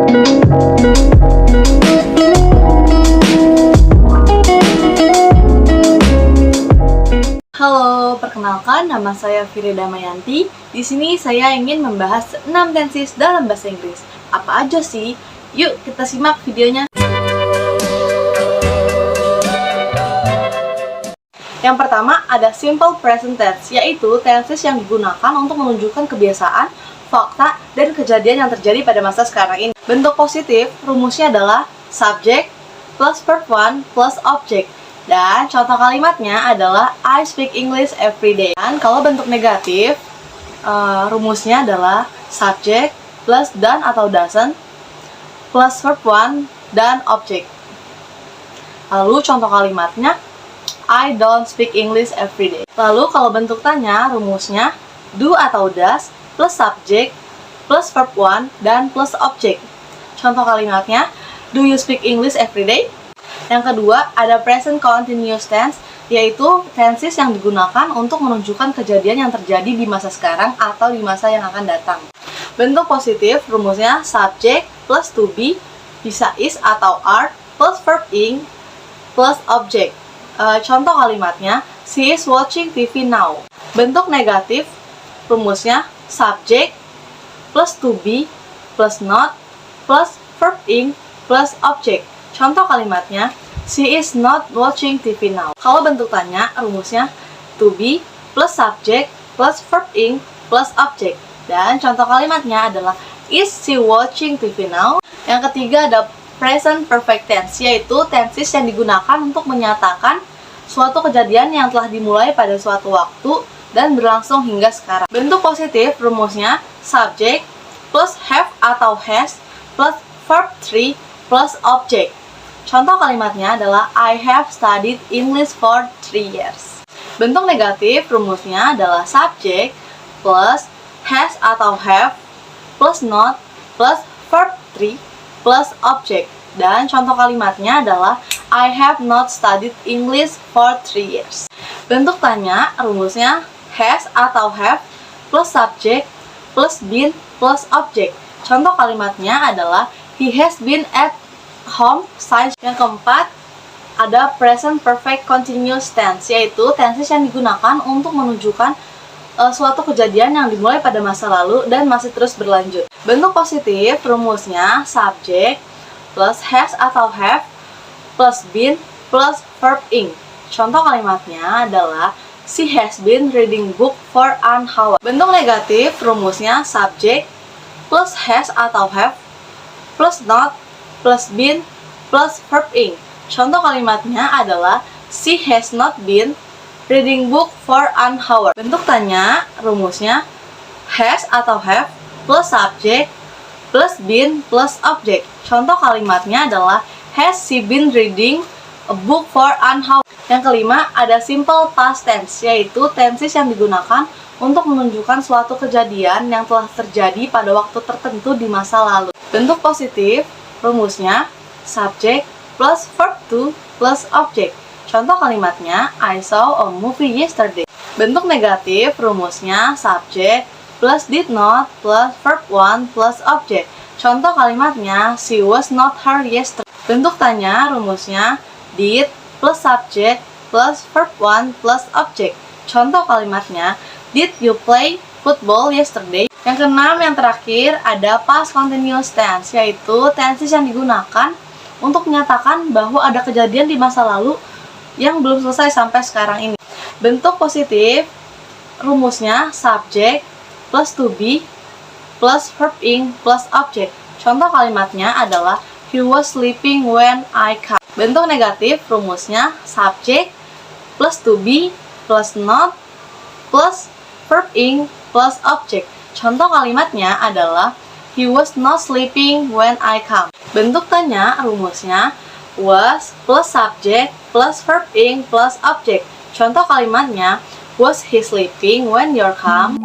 Halo, perkenalkan nama saya Fire Damayanti. Di sini saya ingin membahas 6 tenses dalam bahasa Inggris. Apa aja sih? Yuk kita simak videonya. Yang pertama ada simple present tense, yaitu tenses yang digunakan untuk menunjukkan kebiasaan, fakta, dan kejadian yang terjadi pada masa sekarang ini. Bentuk positif, rumusnya adalah subject plus verb 1 plus object. Dan contoh kalimatnya adalah I speak English every day. Dan kalau bentuk negatif, rumusnya adalah subject plus done atau doesn't plus verb 1 dan object. Lalu contoh kalimatnya I don't speak English every day. Lalu kalau bentuk tanya, rumusnya do atau does plus subject plus verb 1 dan plus object. Contoh kalimatnya, do you speak English every day? Yang kedua, ada present continuous tense, yaitu tenses yang digunakan untuk menunjukkan kejadian yang terjadi di masa sekarang atau di masa yang akan datang. Bentuk positif, rumusnya subject plus to be, bisa is atau are, plus verb ing, plus object. Contoh kalimatnya, she is watching TV now. Bentuk negatif, rumusnya subject plus to be, plus not, plus verb ing, plus object. Contoh kalimatnya, she is not watching TV now. Kalau bentuk tanya, rumusnya to be plus subject plus verb ing plus object. Dan contoh kalimatnya adalah is she watching TV now? Yang ketiga ada present perfect tense, yaitu tenses yang digunakan untuk menyatakan suatu kejadian yang telah dimulai pada suatu waktu dan berlangsung hingga sekarang. Bentuk positif, rumusnya subject plus have atau has plus verb 3 plus object. Contoh kalimatnya adalah I have studied English for 3 years. Bentuk negatif, rumusnya adalah subject plus has atau have plus not plus verb 3 plus object. Dan contoh kalimatnya adalah I have not studied English for 3 years. Bentuk tanya, rumusnya has atau have plus subject plus been plus object. Contoh kalimatnya adalah he has been at home since. Yang keempat ada present perfect continuous tense, yaitu tenses yang digunakan untuk menunjukkan suatu kejadian yang dimulai pada masa lalu dan masih terus berlanjut. Bentuk positif, rumusnya subject plus has atau have plus been plus verb ing. Contoh kalimatnya adalah she has been reading book for an hour. Bentuk negatif, rumusnya subject plus has atau have plus not plus been plus verb ing. Contoh kalimatnya adalah she has not been reading book for an hour. Bentuk tanya, rumusnya has atau have plus subject plus been plus object. Contoh kalimatnya adalah has she been reading a book for an hour. Yang kelima ada simple past tense, yaitu tenses yang digunakan untuk menunjukkan suatu kejadian yang telah terjadi pada waktu tertentu di masa lalu. Bentuk positif, rumusnya subject plus verb 2 plus object. Contoh kalimatnya I saw a movie yesterday. Bentuk negatif, rumusnya subject plus did not plus verb 1 plus object. Contoh kalimatnya she was not here yesterday. Bentuk tanya, rumusnya did plus subject plus verb 1 plus object. Contoh kalimatnya did you play football yesterday? Yang keenam, yang terakhir, ada past continuous tense, yaitu tenses yang digunakan untuk menyatakan bahwa ada kejadian di masa lalu yang belum selesai sampai sekarang ini. Bentuk positif, rumusnya subject plus to be plus verb ing plus object. Contoh kalimatnya adalah he was sleeping when I came. Bentuk negatif, rumusnya subject plus to be plus not plus verb ing plus object. Contoh kalimatnya adalah he was not sleeping when I come. Bentuk tanya, rumusnya was plus subject plus verb ing plus object. Contoh kalimatnya was he sleeping when you come?